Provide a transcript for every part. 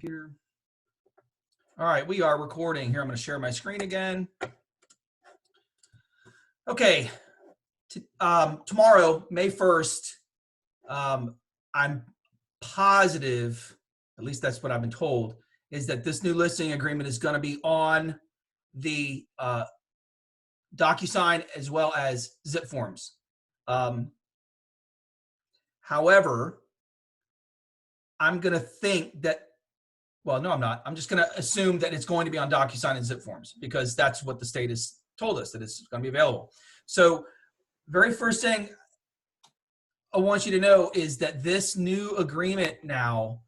computer. All right, we are recording here. I'm going to share my screen again. Okay, tomorrow, May 1st, I'm positive, at least that's what I've been told, is that this new listing agreement is going to be on the DocuSign as well as zip forms. However, I'm going to think that, well, no, I'm not. I'm just going to assume that it's going to be on DocuSign and zip forms because that's what the state has told us, that it's going to be available. So very first thing I want you to know is that this new agreement now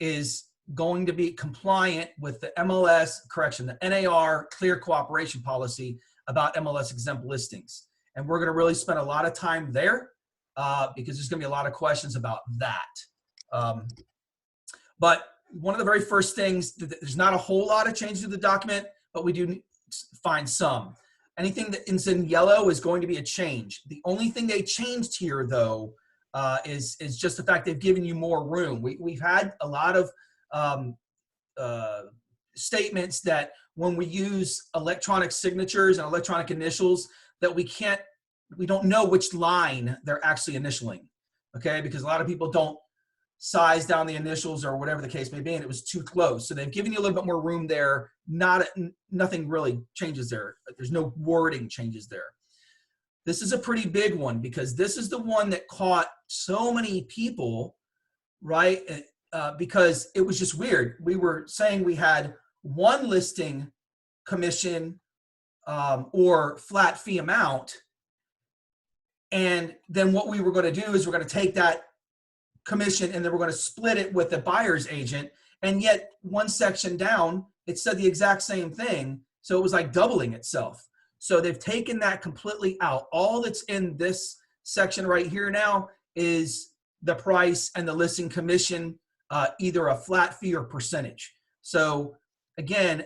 is going to be compliant with the MLS, the NAR clear cooperation policy about MLS exempt listings. And we're going to really spend a lot of time there because there's going to be a lot of questions about that. But one of the very first things, there's not a whole lot of changes to the document, but we do find some. Anything that is in yellow is going to be a change. The only thing they changed here, though, is just the fact they've given you more room. We've had a lot of statements that when we use electronic signatures and electronic initials, that we don't know which line they're actually initialing, okay? Because a lot of people don't size down the initials or whatever the case may be, and it was too close. So they've given you a little bit more room there. Nothing really changes there. There's no wording changes there. This is a pretty big one because this is the one that caught so many people, right? Because it was just weird. We were saying we had one listing commission or flat fee amount, and then what we were going to do is we're going to take that commission and then we're going to split it with the buyer's agent, and yet one section down it said the exact same thing, so it was like doubling itself. So they've taken that completely out. All that's in this section right here now is the price and the listing commission, either a flat fee or percentage. So again,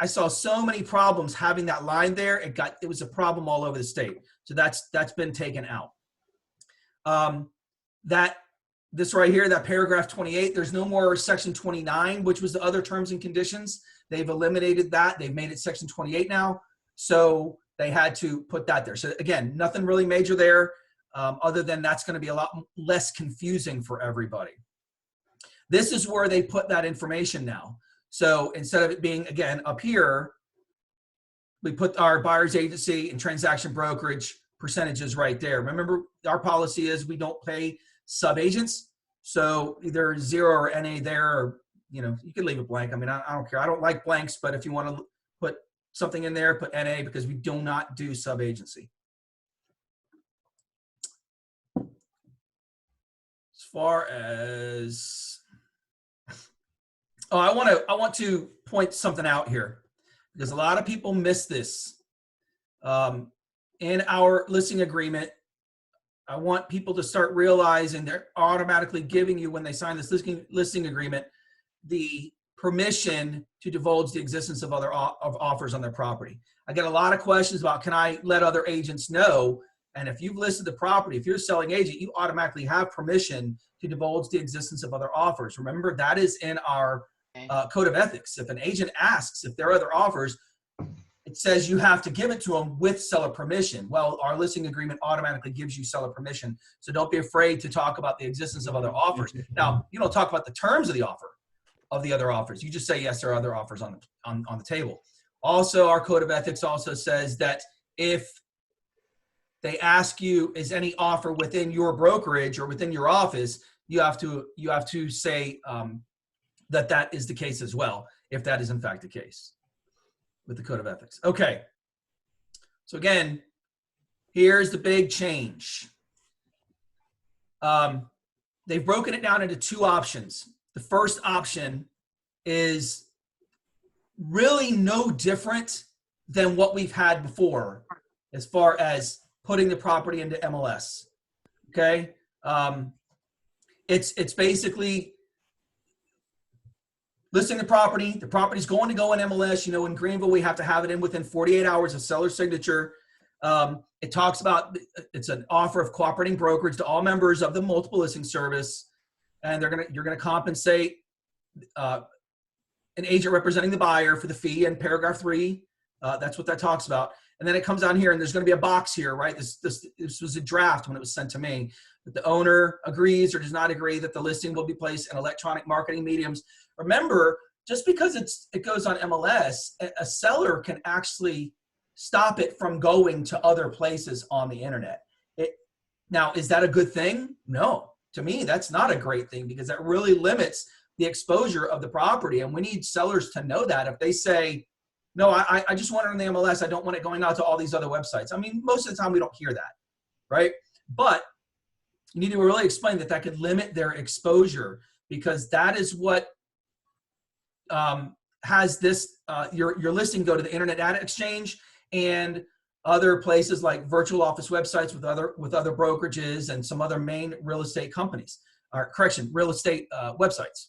I saw so many problems having that line there. It was a problem all over the state. So that's been taken out. This right here, that paragraph 28, there's no more section 29, which was the other terms and conditions. They've eliminated that. They've made it section 28 now. So they had to put that there. So again, nothing really major there, other than that's going to be a lot less confusing for everybody. This is where they put that information now. So instead of it being, again, up here, we put our buyer's agency and transaction brokerage percentages right there. Remember, our policy is we don't pay sub-agents. So either 0 or NA there, or, you know, you can leave it blank. I mean, I don't care. I don't like blanks, but if you want to put something in there, put NA, because we do not do sub-agency. As far as, I want to point something out here because a lot of people miss this. In our listing agreement, I want people to start realizing they're automatically giving you, when they sign this listing agreement, the permission to divulge the existence of other offers on their property. I get a lot of questions about, can I let other agents know? And if you've listed the property, if you're a selling agent, you automatically have permission to divulge the existence of other offers. Remember, that is in our code of ethics. If an agent asks if there are other offers, it says you have to give it to them with seller permission. Well, our listing agreement automatically gives you seller permission. So don't be afraid to talk about the existence of other offers. Now, you don't talk about the terms of the offer, of the other offers. You just say, yes, there are other offers on the table. Also, our code of ethics also says that if they ask you, is any offer within your brokerage or within your office, you have to say that is the case as well, if that is in fact the case with the code of ethics. Okay. So again, here's the big change. They've broken it down into two options. The first option is really no different than what we've had before as far as putting the property into MLS. Okay. It's basically listing the property's going to go in MLS. You know, in Greenville, we have to have it in within 48 hours of seller signature. It talks about, it's an offer of cooperating brokerage to all members of the multiple listing service. And you're going to compensate an agent representing the buyer for the fee in paragraph 3. That's what that talks about. And then it comes down here, and there's going to be a box here, right? This was a draft when it was sent to me. That the owner agrees or does not agree that the listing will be placed in electronic marketing mediums. Remember, just because it goes on MLS, a seller can actually stop it from going to other places on the internet. Now, is that a good thing? No. To me, that's not a great thing, because that really limits the exposure of the property. And we need sellers to know that. If they say, no, I just want it on the MLS, I don't want it going out to all these other websites. I mean, most of the time we don't hear that, right? But you need to really explain that that could limit their exposure, because that is what has this, your listing go to the Internet Data Exchange and other places like virtual office websites with other brokerages and some other main real estate companies, or real estate websites.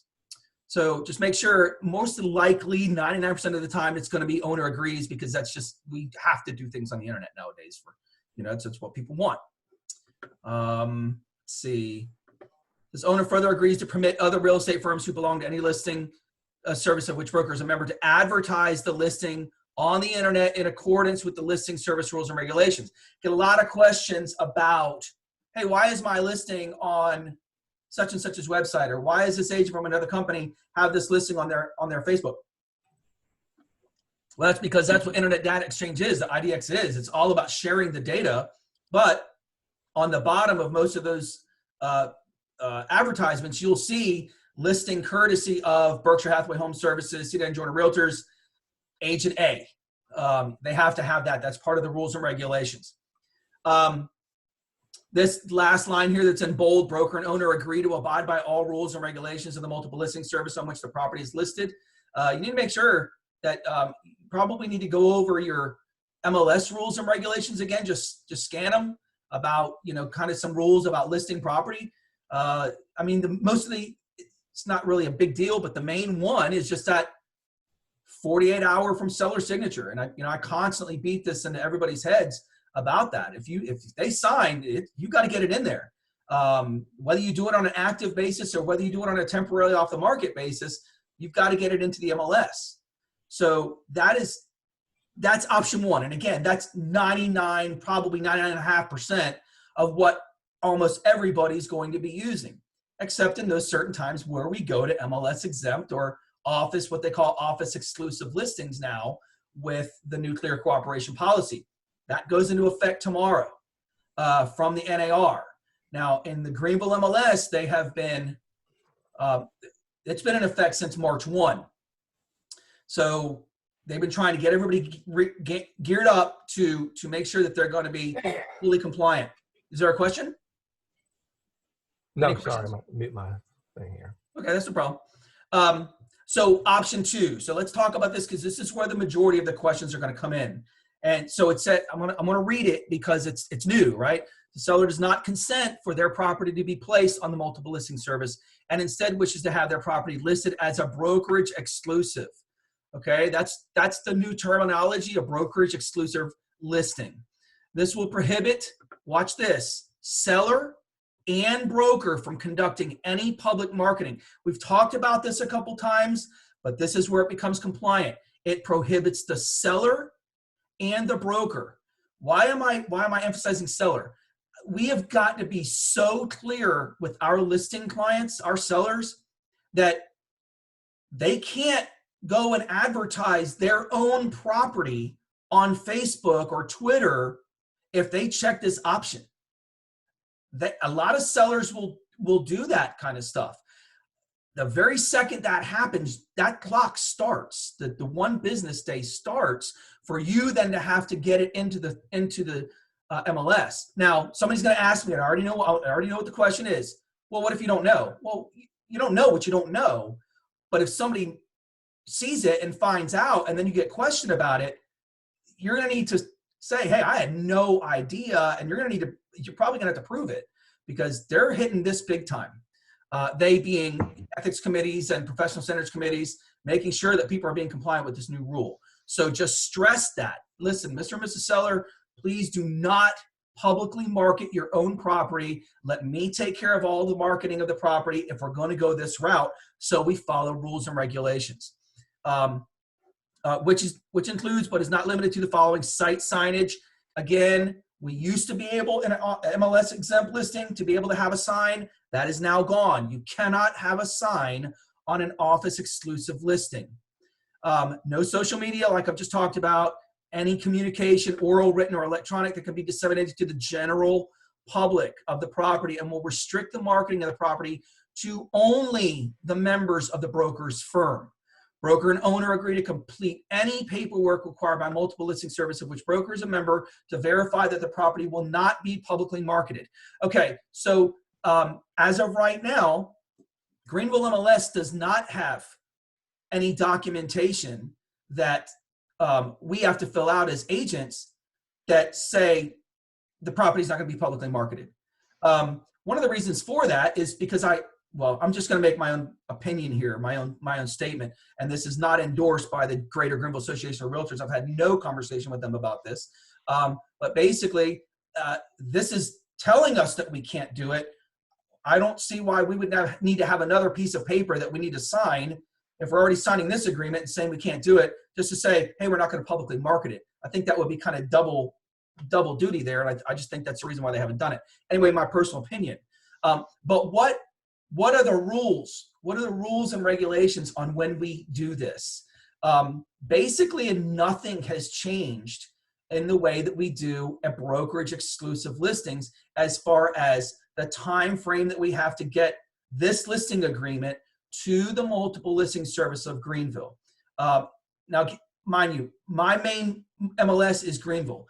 So just make sure, most likely 99% of the time it's going to be owner agrees, because that's just, we have to do things on the internet nowadays for, that's what people want. Let's see. This owner further agrees to permit other real estate firms who belong to any listing service of which broker is a member to advertise the listing on the internet in accordance with the listing service rules and regulations. Get a lot of questions about, hey, why is my listing on such and such's website, or why is this agent from another company have this listing on their Facebook? Well, that's because that's what Internet Data Exchange is, the IDX is. It's all about sharing the data, but on the bottom of most of those advertisements, you'll see listing courtesy of Berkshire Hathaway HomeServices, Cedar and Jordan Realtors, Agent A. They have to have that. That's part of the rules and regulations. This last line here that's in bold, broker and owner agree to abide by all rules and regulations of the multiple listing service on which the property is listed. You need to make sure that you probably need to go over your MLS rules and regulations again, just scan them about, kind of some rules about listing property. I mean, it's not really a big deal, but the main one is just that 48-hour from seller signature. And I constantly beat this into everybody's heads about that. If they signed it, you got to get it in there. Whether you do it on an active basis or whether you do it on a temporarily off the market basis, you've got to get it into the MLS. So that's option one. And again, that's 99, probably 99.5% of what almost everybody's going to be using, except in those certain times where we go to MLS exempt or office, what they call office exclusive listings now with the nuclear cooperation policy. That goes into effect tomorrow from the NAR. Now, in the Greenville MLS, they have been, it's been in effect since March 1. So they've been trying to get everybody geared up to make sure that they're going to be fully compliant. Is there a question? No, sorry, I'm mute my thing here. Okay, that's no problem. So option 2. So let's talk about this, because this is where the majority of the questions are going to come in. And so it said, I'm gonna read it because it's new, right? The seller does not consent for their property to be placed on the multiple listing service, and instead wishes to have their property listed as a brokerage exclusive. Okay, that's the new terminology, a brokerage exclusive listing. This will prohibit, watch this, seller and broker from conducting any public marketing. We've talked about this a couple times, but this is where it becomes compliant. It prohibits the seller and the broker. Why am I emphasizing seller? We have got to be so clear with our listing clients, our sellers, that they can't go and advertise their own property on Facebook or Twitter if they check this option. A lot of sellers will do that kind of stuff. The very second that happens, that clock starts. The one business day starts for you then to have to get it into the MLS. Now, somebody's going to ask me, I already know what the question is. Well, what if you don't know? Well, you don't know what you don't know. But if somebody sees it and finds out, and then you get questioned about it, you're going to need to say, hey, I had no idea, and you're probably going to have to prove it, because they're hitting this big time. They being ethics committees and professional standards committees, making sure that people are being compliant with this new rule. So just stress that. Listen, Mr. and Mrs. Seller, please do not publicly market your own property. Let me take care of all the marketing of the property if we're going to go this route, so we follow rules and regulations. which includes but is not limited to the following: site signage. Again, we used to be able in an MLS exempt listing to be able to have a sign. That is now gone. You cannot have a sign on an office exclusive listing. No social media, like I've just talked about. Any communication, oral, written, or electronic, that can be disseminated to the general public of the property, and will restrict the marketing of the property to only the members of the broker's firm. Broker and owner agree to complete any paperwork required by multiple listing service of which broker is a member to verify that the property will not be publicly marketed. Okay, so as of right now, Greenville MLS does not have any documentation that we have to fill out as agents that say the property is not going to be publicly marketed. One of the reasons for that is because I'm just going to make my own opinion here, my own statement, and this is not endorsed by the Greater Greenville Association of Realtors. I've had no conversation with them about this, but basically, this is telling us that we can't do it. I don't see why we would need to have another piece of paper that we need to sign if we're already signing this agreement and saying we can't do it, just to say, hey, we're not going to publicly market it. I think that would be kind of double duty there, and I just think that's the reason why they haven't done it. Anyway, my personal opinion. But what are the rules? What are the rules and regulations on when we do this? Basically, nothing has changed in the way that we do a brokerage exclusive listings as far as the time frame that we have to get this listing agreement to the multiple listing service of Greenville. Now, mind you, my main MLS is Greenville.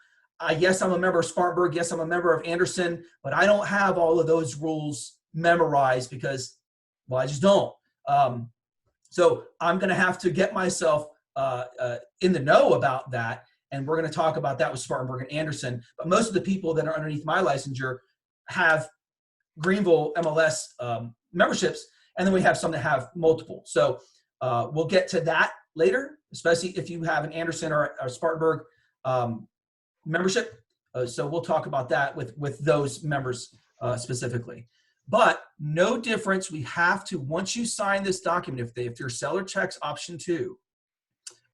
Yes, I'm a member of Spartanburg. Yes, I'm a member of Anderson, but I don't have all of those rules memorized because, well, I just don't. So I'm going to have to get myself in the know about that, and we're going to talk about that with Spartanburg and Anderson. But most of the people that are underneath my licensure have Greenville MLS memberships, and then we have some that have multiple. So we'll get to that later, especially if you have an Anderson or Spartanburg membership. So we'll talk about that with those members specifically. But no difference. We have to, once you sign this document, if your seller checks option 2,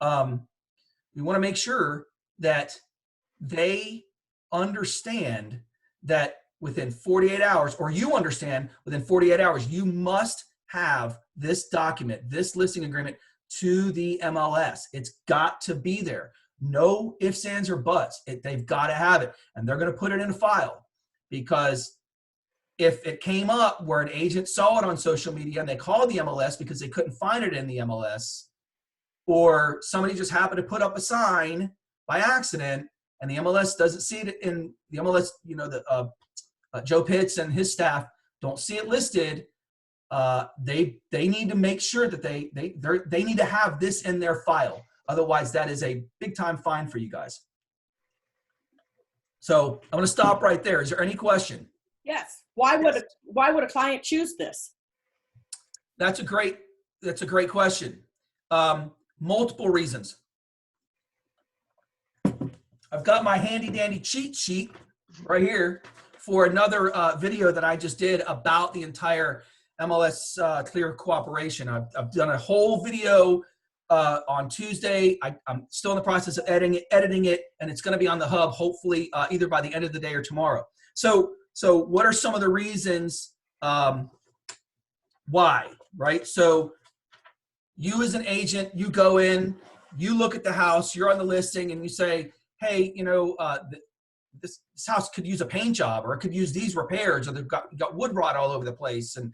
we want to make sure that they understand that within 48 hours, or you understand within 48 hours, you must have this document, this listing agreement, to the MLS. It's got to be there. No ifs, ands, or buts. They've got to have it. And they're going to put it in a file, because if it came up where an agent saw it on social media and they called the MLS because they couldn't find it in the MLS, or somebody just happened to put up a sign by accident and the MLS doesn't see it in the MLS, Joe Pitts and his staff don't see it listed, they need to make sure that they need to have this in their file. Otherwise, that is a big time fine for you guys. So I'm going to stop right there. Is there any question? Yes. Why would a client choose this? That's a great question. Multiple reasons. I've got my handy dandy cheat sheet right here for another video that I just did about the entire MLS Clear Cooperation. I've done a whole video on Tuesday. I'm still in the process of editing it, and it's going to be on the hub hopefully either by the end of the day or tomorrow. So what are some of the reasons why, right? So you as an agent, you go in, you look at the house, you're on the listing, and you say, hey, this house could use a paint job, or it could use these repairs, or they've got wood rot all over the place, and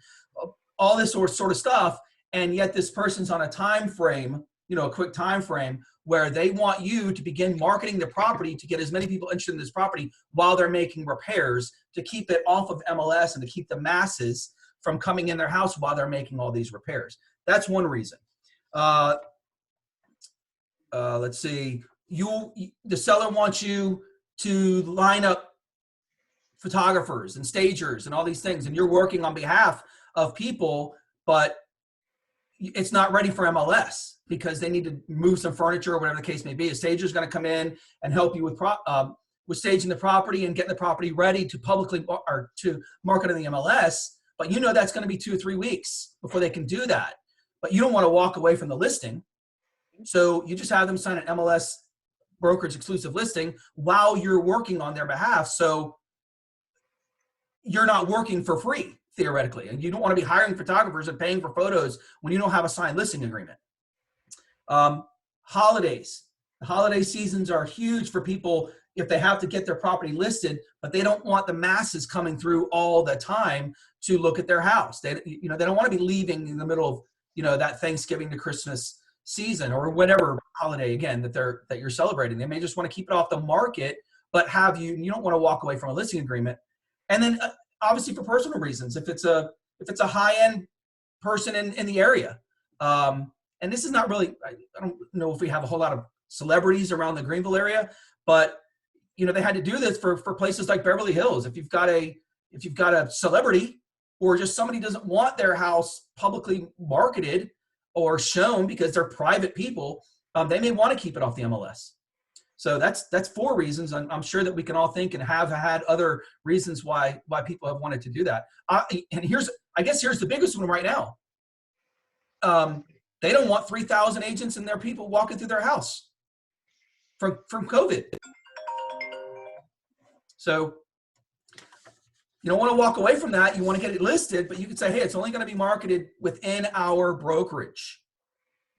all this sort of stuff. And yet this person's on a time frame, a quick time frame, where they want you to begin marketing the property to get as many people interested in this property while they're making repairs, to keep it off of MLS and to keep the masses from coming in their house while they're making all these repairs. That's one reason. Let's see. The seller wants you to line up photographers and stagers and all these things, and you're working on behalf of people, but it's not ready for MLS because they need to move some furniture or whatever the case may be. A stager is going to come in and help you with staging the property and getting the property ready to publicly or to market in the MLS, but that's going to be 2 or 3 weeks before they can do that. But you don't want to walk away from the listing. So you just have them sign an MLS brokerage exclusive listing while you're working on their behalf. So you're not working for free, theoretically. And you don't want to be hiring photographers and paying for photos when you don't have a signed listing agreement. Holidays. The holiday seasons are huge for people if they have to get their property listed, but they don't want the masses coming through all the time to look at their house. They don't want to be leaving in the middle of, that Thanksgiving to Christmas season or whatever holiday, again, that you're celebrating. They may just want to keep it off the market, but you don't want to walk away from a listing agreement. And then obviously for personal reasons, if it's a high-end person in the area, and this is not really, I don't know if we have a whole lot of celebrities around the Greenville area, but they had to do this for places like Beverly Hills. If you've got a celebrity or just somebody doesn't want their house publicly marketed or shown because they're private people, they may want to keep it off the MLS. So that's 4 reasons. I'm sure that we can all think and have had other reasons why people have wanted to do that. And here's the biggest one right now. They don't want 3,000 agents and their people walking through their house from COVID. So you don't want to walk away from that. You want to get it listed, but you could say, hey, it's only going to be marketed within our brokerage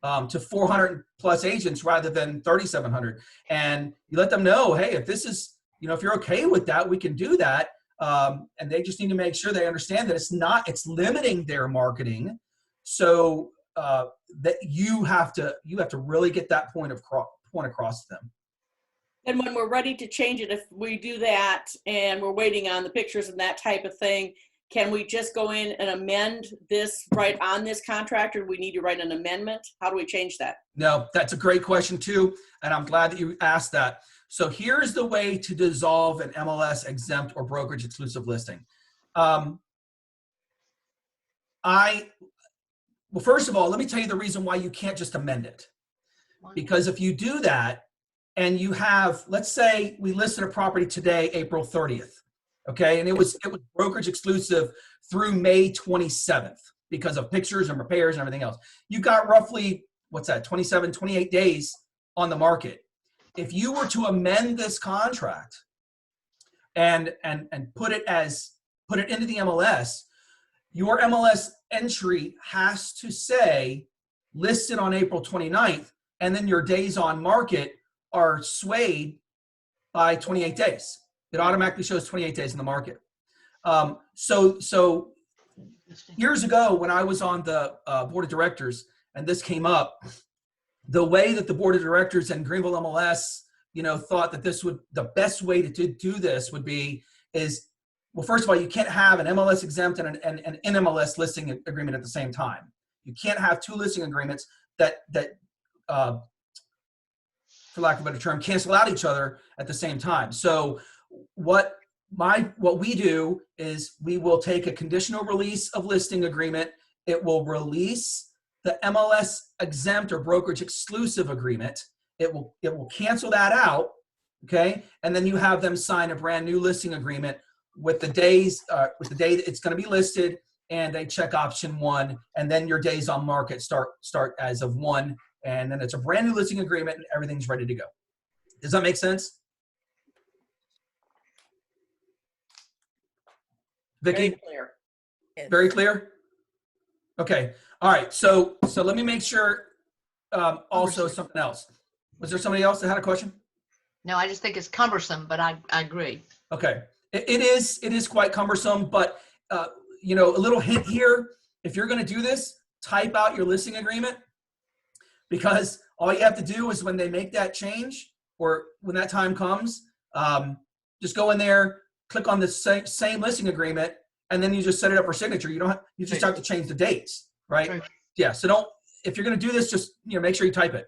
to 400 plus agents rather than 3,700. And you let them know, hey, if this is, if you're okay with that, we can do that. And they just need to make sure they understand that it's limiting their marketing. So that you have to really get that point across to them. And when we're ready to change it, if we do that and we're waiting on the pictures and that type of thing, can we just go in and amend this right on this contract, or do we need to write an amendment? How do we change that? No, that's a great question too, and I'm glad that you asked that. So here's the way to dissolve an MLS exempt or brokerage exclusive listing. Well, first of all, let me tell you the reason why you can't just amend it. Because if you do that, and you have, let's say we listed a property today, April 30th, okay? And it was brokerage exclusive through May 27th because of pictures and repairs and everything else. You got roughly, 28 days on the market. If you were to amend this contract and put it into the MLS, your MLS entry has to say listed on April 29th, and then your days on market are swayed by 28 days. It automatically shows 28 days in the market. So years ago when I was on the board of directors and this came up, the way that the board of directors and Greenville MLS, thought that the best way to do this would be well, first of all, you can't have an MLS exempt and an NMLS listing agreement at the same time. You can't have 2 listing agreements that for lack of a better term, cancel out each other at the same time. So what we do is we will take a conditional release of listing agreement. It will release the MLS exempt or brokerage exclusive agreement. It will cancel that out, okay? And then you have them sign a brand new listing agreement with the day that it's going to be listed, and they check option 1, and then your days on market start as of 1. And then it's a brand new listing agreement and everything's ready to go. Does that make sense? Vicki? Very clear. Very clear? Okay. All right. So let me make sure also something else. Was there somebody else that had a question? No, I just think it's cumbersome, but I agree. Okay. It is quite cumbersome, but a little hint here, if you're going to do this, type out your listing agreement. Because all you have to do is when they make that change or when that time comes, just go in there, click on the same listing agreement, and then you just set it up for signature. You just have to change the dates, right? Right. Yeah. So if you're going to do this, just make sure you type it.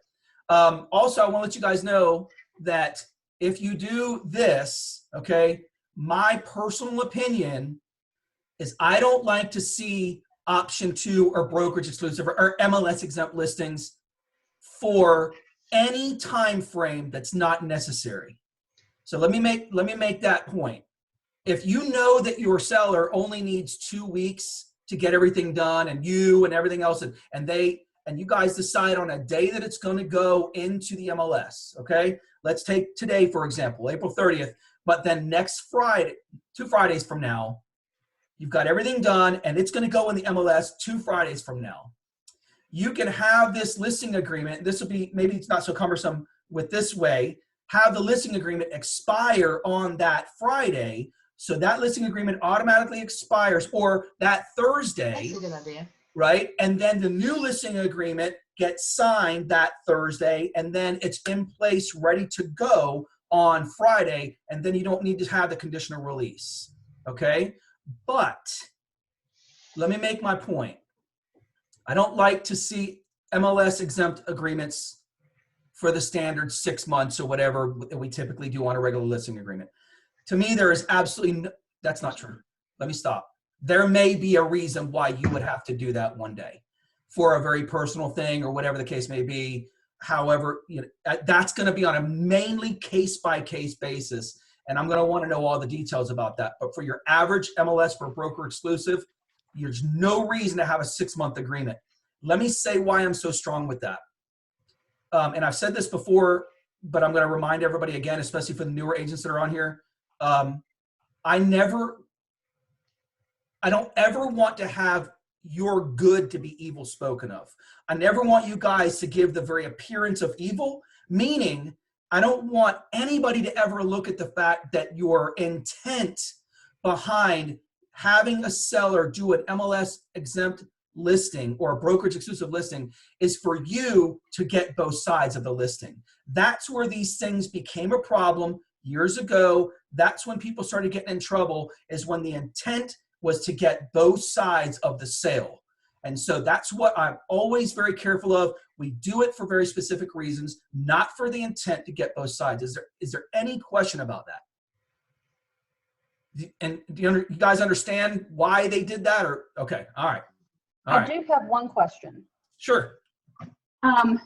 Also, I want to let you guys know that if you do this, okay, my personal opinion is I don't like to see option 2 or brokerage exclusive or MLS exempt listings for any time frame that's not necessary. So let me make that point. If you know that your seller only needs 2 weeks to get everything done, and you and everything else, and and you guys decide on a day that it's going to go into the MLS, okay? Let's take today, for example, April 30th, but then next Friday, 2 Fridays from now, you've got everything done, and it's going to go in the MLS 2 Fridays from now. You can have this listing agreement. This will be, maybe it's not so cumbersome with this way, have the listing agreement expire on that Friday. So that listing agreement automatically expires, or that Thursday. That's a good idea. Right? And then the new listing agreement gets signed that Thursday, and then it's in place, ready to go on Friday, and then you don't need to have the conditional release. Okay? But let me make my point. I don't like to see MLS exempt agreements for the standard 6 months or whatever that we typically do on a regular listing agreement. To me, there is absolutely no, that's not true. Let me stop. There may be a reason why you would have to do that one day for a very personal thing or whatever the case may be. However, you know, that's going to be on a mainly case-by-case basis, and I'm going to want to know all the details about that. But for your average MLS for broker exclusive, there's no reason to have a 6-month agreement. Let me say why I'm so strong with that. And I've said this before, but I'm going to remind everybody again, especially for the newer agents that are on here. I don't ever want to have your good to be evil spoken of. I never want you guys to give the very appearance of evil, meaning I don't want anybody to ever look at the fact that your intent behind having a seller do an MLS exempt listing or a brokerage exclusive listing is for you to get both sides of the listing. That's where these things became a problem years ago. That's when people started getting in trouble, is when the intent was to get both sides of the sale. And so that's what I'm always very careful of. We do it for very specific reasons, not for the intent to get both sides. Is there any question about that? And do you guys understand why they did that? Or okay, all right. I do have one question. Sure.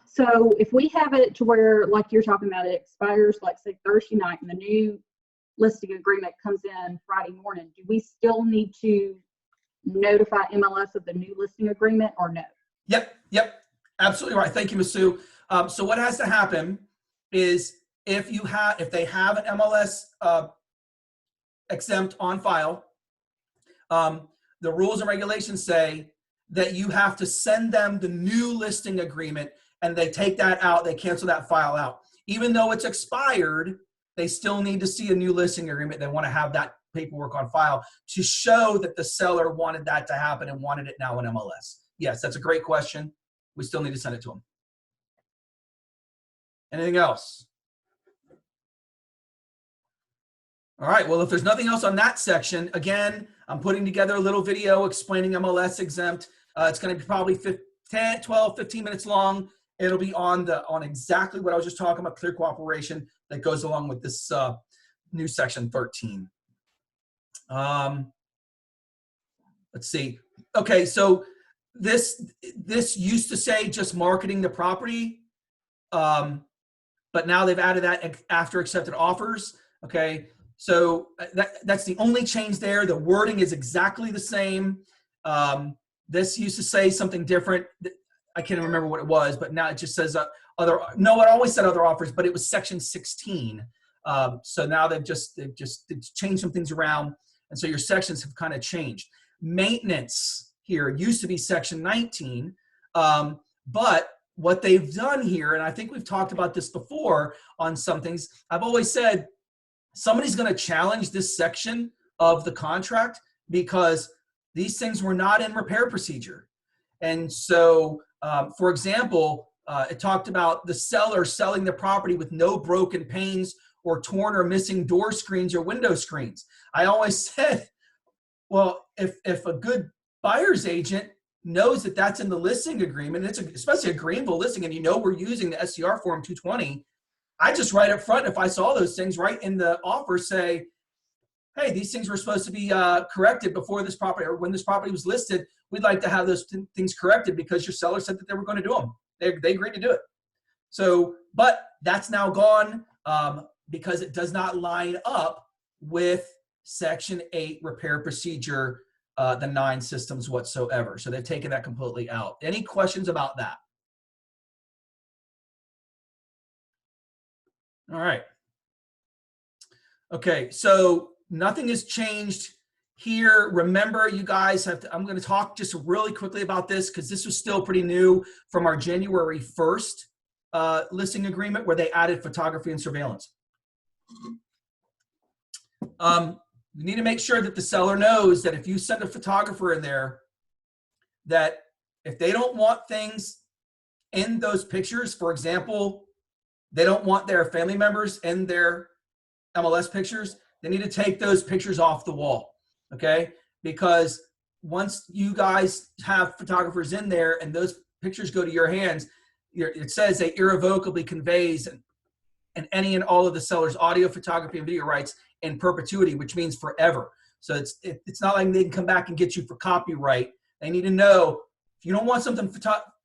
So if we have it to where, like you're talking about, it expires, like say Thursday night, and the new listing agreement comes in Friday morning, do we still need to notify MLS of the new listing agreement or no? Yep, absolutely right. Thank you, Ms. Sue. So what has to happen is if they have an MLS exempt on file, the rules and regulations say that you have to send them the new listing agreement, and they take that out, they cancel that file out. Even though it's expired, they still need to see a new listing agreement. They want to have that paperwork on file to show that the seller wanted that to happen and wanted it now in MLS. Yes, that's a great question. We still need to send it to them. Anything else? All right, well, if there's nothing else on that section, again, I'm putting together a little video explaining MLS exempt. It's going to be probably 12, 15 minutes long. It'll be on exactly what I was just talking about, clear cooperation, that goes along with this new section 13. Let's see. Okay, so this used to say just marketing the property, but now they've added that after accepted offers. Okay, so that's the only change there. The wording is exactly the same. This used to say something different. I can't remember what it was, but now it just says no, it always said other offers, but it was section 16. So now they've changed some things around, and so your sections have kind of changed. Maintenance here used to be section 19, but what they've done here, and I think we've talked about this before on some things, I've always said somebody's going to challenge this section of the contract because these things were not in repair procedure. And so, for example, it talked about the seller selling the property with no broken panes or torn or missing door screens or window screens. I always said, well, if a good buyer's agent knows that that's in the listing agreement, especially a Greenville listing, and we're using the SCR form 220, I just write up front, if I saw those things right in the offer, say, hey, these things were supposed to be corrected before this property, or when this property was listed, we'd like to have those things corrected because your seller said that they were going to do them. They agreed to do it. So, but that's now gone because it does not line up with Section 8 repair procedure, the 9 systems whatsoever. So they've taken that completely out. Any questions about that? All right. Okay, so nothing has changed here. Remember, you guys have to, I'm going to talk just really quickly about this because this was still pretty new from our January 1st listing agreement where they added photography and surveillance. You need to make sure that the seller knows that if you send a photographer in there, that if they don't want things in those pictures, for example, they don't want their family members in their MLS pictures, they need to take those pictures off the wall, okay? Because once you guys have photographers in there and those pictures go to your hands, it says they irrevocably conveys and any and all of the seller's audio, photography, and video rights in perpetuity, which means forever. So it's not like they can come back and get you for copyright. They need to know if you don't want something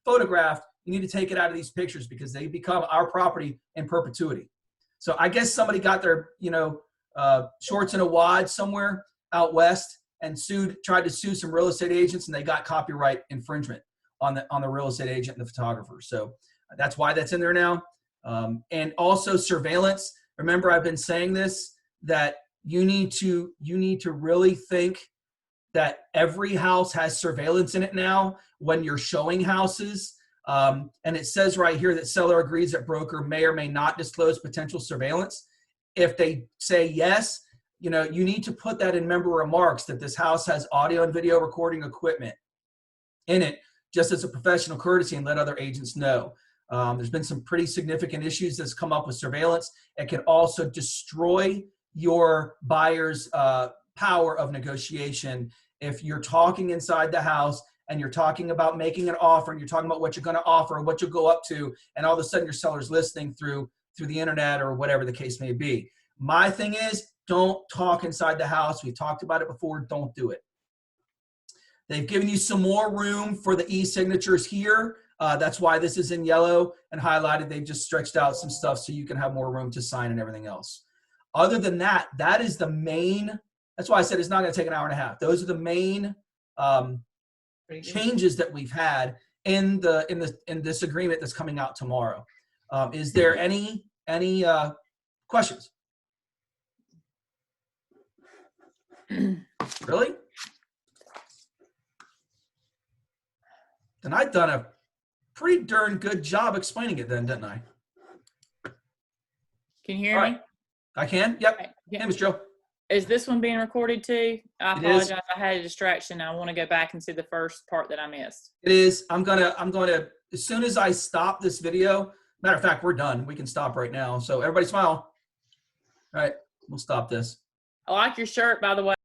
photographed, you need to take it out of these pictures because they become our property in perpetuity. So I guess somebody got their, shorts in a wad somewhere out west and tried to sue some real estate agents, and they got copyright infringement on the real estate agent and the photographer. So that's why that's in there now. And also surveillance. Remember, I've been saying this, that you need to really think that every house has surveillance in it now when you're showing houses. And it says right here that seller agrees that broker may or may not disclose potential surveillance. If they say yes, you need to put that in member remarks that this house has audio and video recording equipment in it, just as a professional courtesy, and let other agents know. There's been some pretty significant issues that's come up with surveillance. It can also destroy your buyer's power of negotiation. If you're talking inside the house and you're talking about making an offer and you're talking about what you're going to offer and what you'll go up to, and all of a sudden your seller's listening through the internet or whatever the case may be. My thing is, don't talk inside the house. We've talked about it before. Don't do it. They've given you some more room for the e-signatures here. That's why this is in yellow and highlighted. They've just stretched out some stuff so you can have more room to sign and everything else. Other than that, that is the main, that's why I said it's not going to take an hour and a half. Those are the main changes that we've had in this agreement that's coming out tomorrow. Is there any questions? Really? Then I've done a pretty darn good job explaining it then, didn't I? Can you hear All me? right. I can? Yep. Okay. Hey, Ms. Joe. Is this one being recorded too? I It is. apologize. I had a distraction. I want to go back and see the first part that I missed. It is. I'm gonna, as soon as I stop this video, matter of fact, we're done. We can stop right now. So everybody smile. All right, we'll stop this. I like your shirt, by the way.